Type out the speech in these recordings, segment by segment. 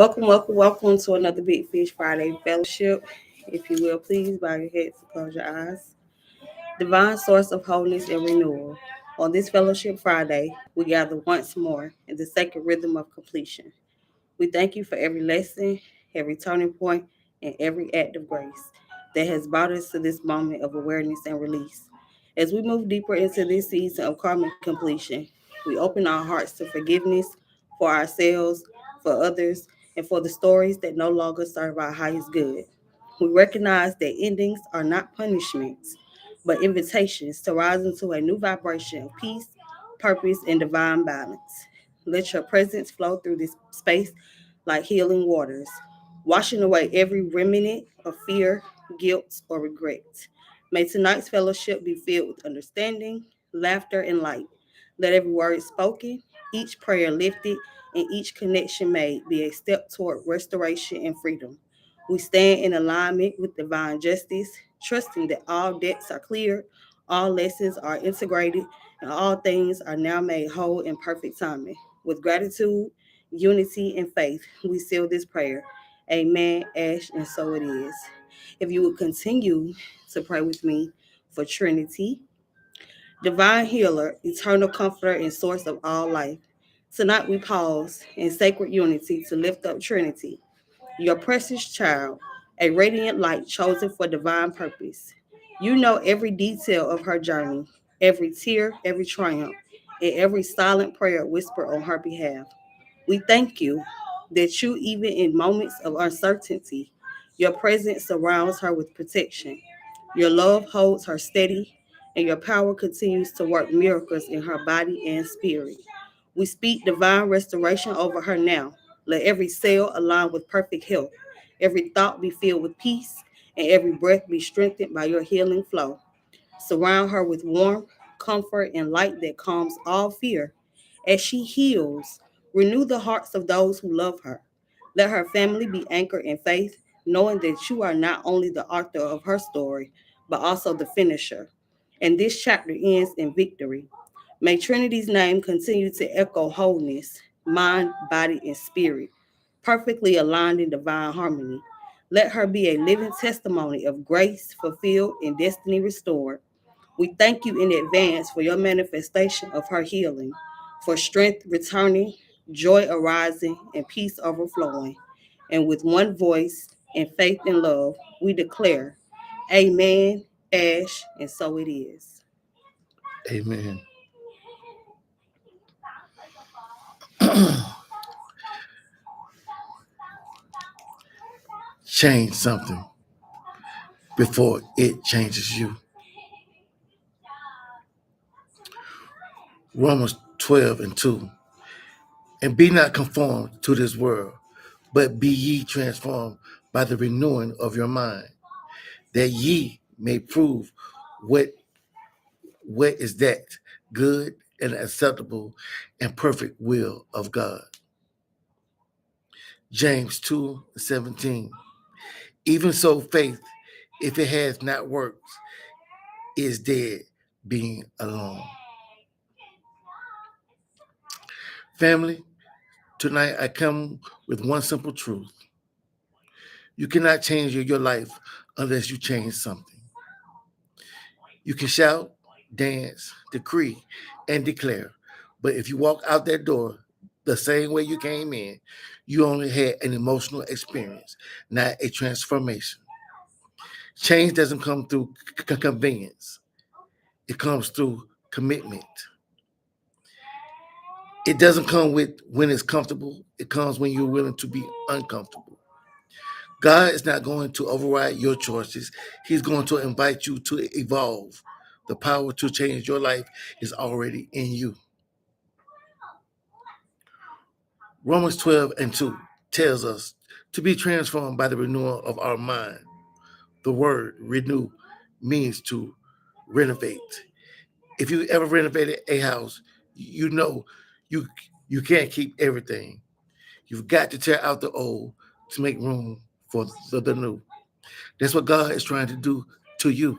Welcome to another Big Fish Friday fellowship. If you will, please bow your heads and close your eyes. Divine source of wholeness and renewal. On this fellowship Friday, we gather once more in the sacred rhythm of completion. We thank you for every lesson, every turning point, and every act of grace that has brought us to this moment of awareness and release. As we move deeper into this season of karmic completion, we open our hearts to forgiveness for ourselves, for others, and for the stories that no longer serve our highest good. We recognize that endings are not punishments, but invitations to rise into a new vibration of peace, purpose, and divine balance. Let your presence flow through this space like healing waters, washing away every remnant of fear, guilt, or regret. May tonight's fellowship be filled with understanding, laughter, and light. Let every word spoken, each prayer lifted, and each connection made be a step toward restoration and freedom. We stand in alignment with divine justice, trusting that all debts are cleared, all lessons are integrated, and all things are now made whole in perfect timing. With gratitude, unity, and faith, we seal this prayer. Amen, Ash, and so it is. If you would continue to pray with me for Trinity, divine healer, eternal comforter, and source of all life. Tonight we pause in sacred unity to lift up Trinity, your precious child, a radiant light chosen for divine purpose. You know every detail of her journey, every tear, every triumph, and every silent prayer whispered on her behalf. We thank you that you, even in moments of uncertainty, your presence surrounds her with protection. Your love holds her steady, and your power continues to work miracles in her body and spirit. We speak divine restoration over her now. Let every cell align with perfect health, every thought be filled with peace, and every breath be strengthened by your healing flow. Surround her with warmth, comfort, and light that calms all fear. As she heals, renew the hearts of those who love her. Let her family be anchored in faith, knowing that you are not only the author of her story, but also the finisher. And this chapter ends in victory. May Trinity's name continue to echo wholeness, mind, body, and spirit, perfectly aligned in divine harmony. Let her be a living testimony of grace fulfilled and destiny restored. We thank you in advance for your manifestation of her healing, for strength returning, joy arising, and peace overflowing. And with one voice and faith and love, we declare, Amen, Ash, and so it is. Amen. Change something before it changes you. Romans 12:2. And be not conformed to this world, but be ye transformed by the renewing of your mind, that ye may prove what is that good and acceptable and perfect will of God. James 2:17. Even so, faith, if it has not worked, is dead, being alone. Family, tonight I come with one simple truth. You cannot change your life unless you change something. You can shout, dance, decree, and declare. But if you walk out that door the same way you came in, you only had an emotional experience, not a transformation. Change doesn't come through convenience. It comes through commitment. It doesn't come with when it's comfortable. It comes when you're willing to be uncomfortable. God is not going to override your choices. He's going to invite you to evolve. The power to change your life is already in you. Romans 12:2 tells us to be transformed by the renewal of our mind. The word renew means to renovate. If you ever renovated a house, you know you you can't keep everything. You've got to tear out the old to make room for the new. That's what God is trying to do to you.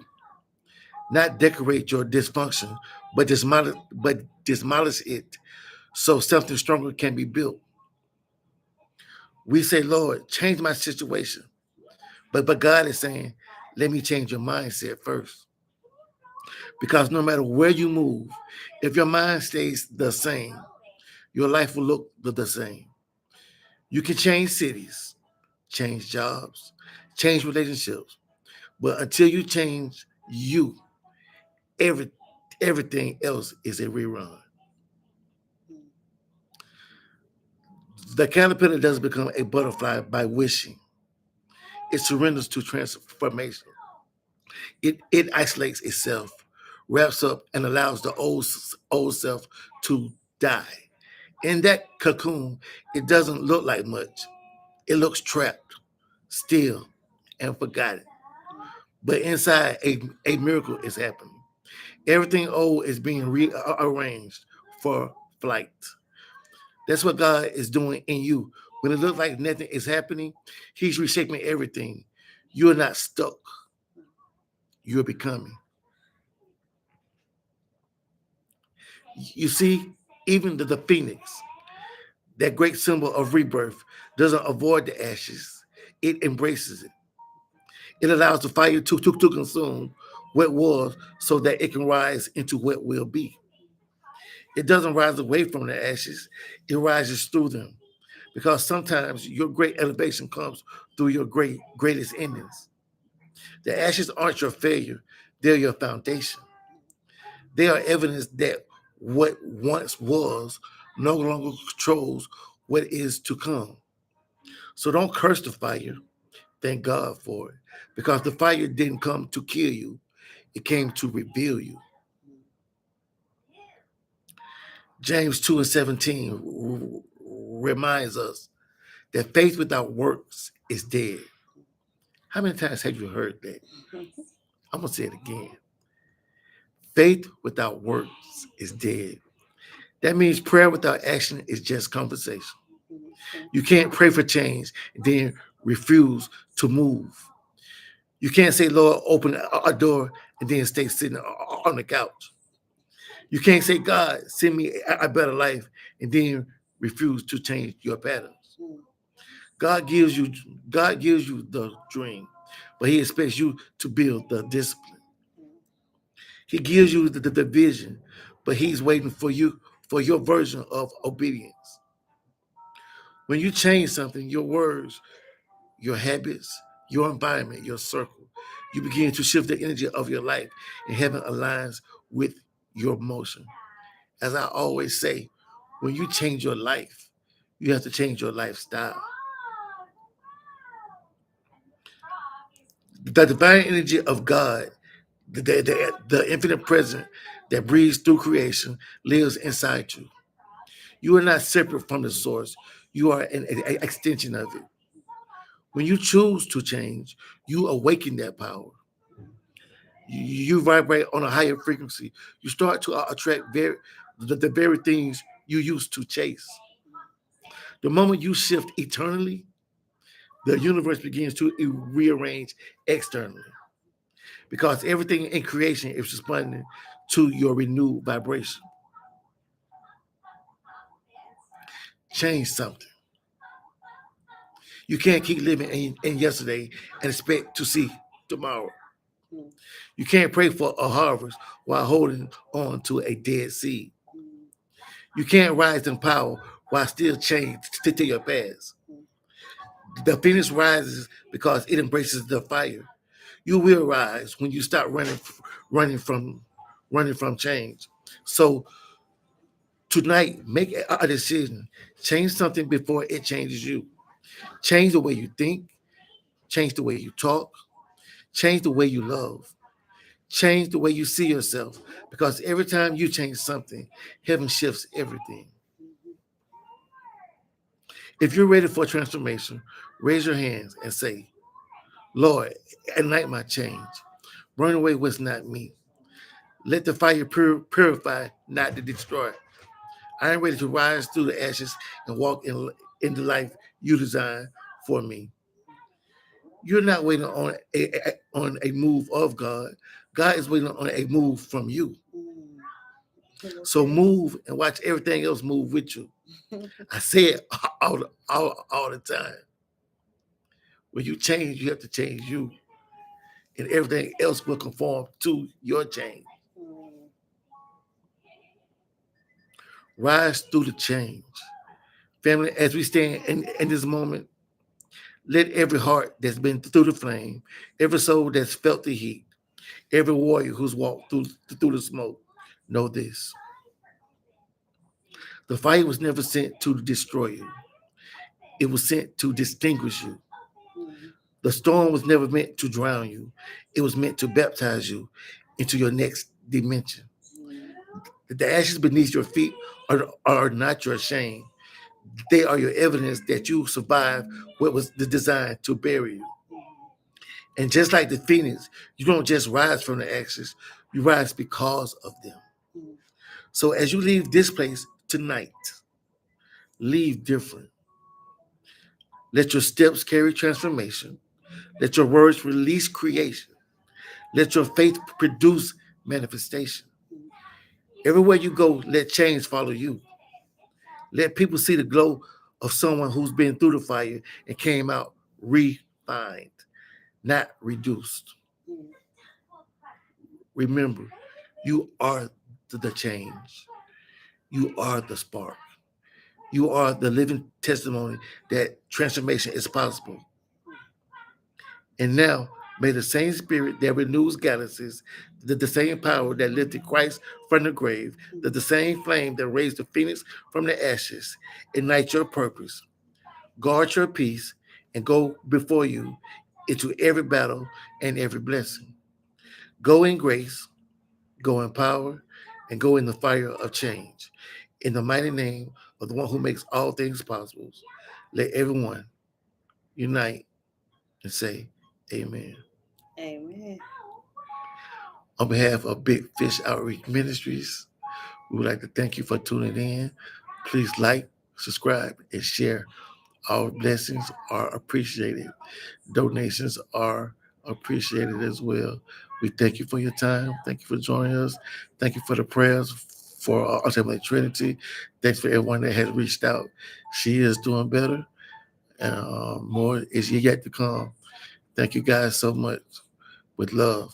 Not decorate your dysfunction, but demolish it so something stronger can be built. We say, Lord, change my situation. But God is saying, let me change your mindset first. Because no matter where you move, if your mind stays the same, your life will look the same. You can change cities, change jobs, change relationships. But until you change you, every, everything else is a rerun. The caterpillar doesn't become a butterfly by wishing. It surrenders to transformation. It isolates itself, wraps up, and allows the old self to die. In that cocoon, it doesn't look like much. It looks trapped, still, and forgotten. But inside, a miracle is happening. Everything old is being rearranged for flight. That's what God is doing in you. When it looks like nothing is happening, He's reshaping everything. You're not stuck. You're becoming. You see, even the phoenix, that great symbol of rebirth, doesn't avoid the ashes. It embraces it. It allows the fire to consume what was so that it can rise into what will be. It doesn't rise away from the ashes, it rises through them. Because sometimes your great elevation comes through your greatest endings. The ashes aren't your failure, they're your foundation. They are evidence that what once was no longer controls what is to come. So don't curse the fire. Thank God for it. Because the fire didn't come to kill you, it came to reveal you. James 2 and 17 reminds us that faith without works is dead. How many times have you heard that? I'm going to say it again. Faith without works is dead. That means prayer without action is just conversation. You can't pray for change and then refuse to move. You can't say, Lord, open a door and then stay sitting on the couch. You can't say, God, send me a better life and then refuse to change your patterns. God gives you God gives you the dream, but He expects you to build the discipline. He gives you the vision, but He's waiting for you for your version of obedience. When you change something, your words, your habits, your environment, your circle, you begin to shift the energy of your life, and heaven aligns with your motion. As I always say, when you change your life, you have to change your lifestyle. The divine energy of God, the infinite presence that breathes through creation, lives inside you. You are not separate from the source. You are an extension of it. When you choose to change, you awaken that power. You vibrate on a higher frequency. You start to attract the very things you used to chase. The moment you shift eternally, the universe begins to rearrange externally because everything in creation is responding to your renewed vibration. Change something. You can't keep living in yesterday and expect to see tomorrow. You can't pray for a harvest while holding on to a dead seed. You can't rise in power while still chained to your past. The phoenix rises because it embraces the fire. You will rise when you stop running from running from change. So tonight, make a decision. Change something before it changes you. Change the way you think. Change the way you talk. Change the way you love. Change the way you see yourself. Because every time you change something, heaven shifts everything. If you're ready for transformation, raise your hands and say, Lord, ignite my change. Burn away what's not me. Let the fire purify, not to destroy. I am ready to rise through the ashes and walk in the life you designed for me. You're not waiting on a move of God. God is waiting on a move from you. So move and watch everything else move with you. I say it all the time. When you change, you have to change you, and everything else will conform to your change. Mm. Rise through the change. Family, as we stand in this moment, let every heart that's been through the flame, every soul that's felt the heat, every warrior who's walked through the smoke know this. The fire was never sent to destroy you. It was sent to distinguish you. Mm. The storm was never meant to drown you. It was meant to baptize you into your next dimension. Mm. The ashes beneath your feet are not your shame. They are your evidence that you survived what was designed to bury you. And just like the phoenix, you don't just rise from the ashes, you rise because of them. Mm. So as you leave this place tonight, leave different. Let your steps carry transformation. Let your words release creation. Let your faith produce manifestation. Mm. Everywhere you go, let change follow you. Let people see the glow of someone who's been through the fire and came out refined, not reduced. Mm. Remember, you are the change. You are the spark. You are the living testimony that transformation is possible. And now, may the same spirit that renews galaxies, the same power that lifted Christ from the grave, the same flame that raised the phoenix from the ashes, ignite your purpose, guard your peace, and go before you into every battle and every blessing. Go in grace, go in power, and go in the fire of change. In the mighty name of the one who makes all things possible, let everyone unite and say, Amen. Amen. On behalf of Big Fish Outreach Ministries, we would like to thank you for tuning in. Please like, subscribe, and share. Our blessings are appreciated. Donations are appreciated as well. We thank you for your time. Thank you for joining us. Thank you for the prayers for our Ultimate Trinity. Thanks for everyone that has reached out. She is doing better, and more is yet to come. Thank you guys so much. With love.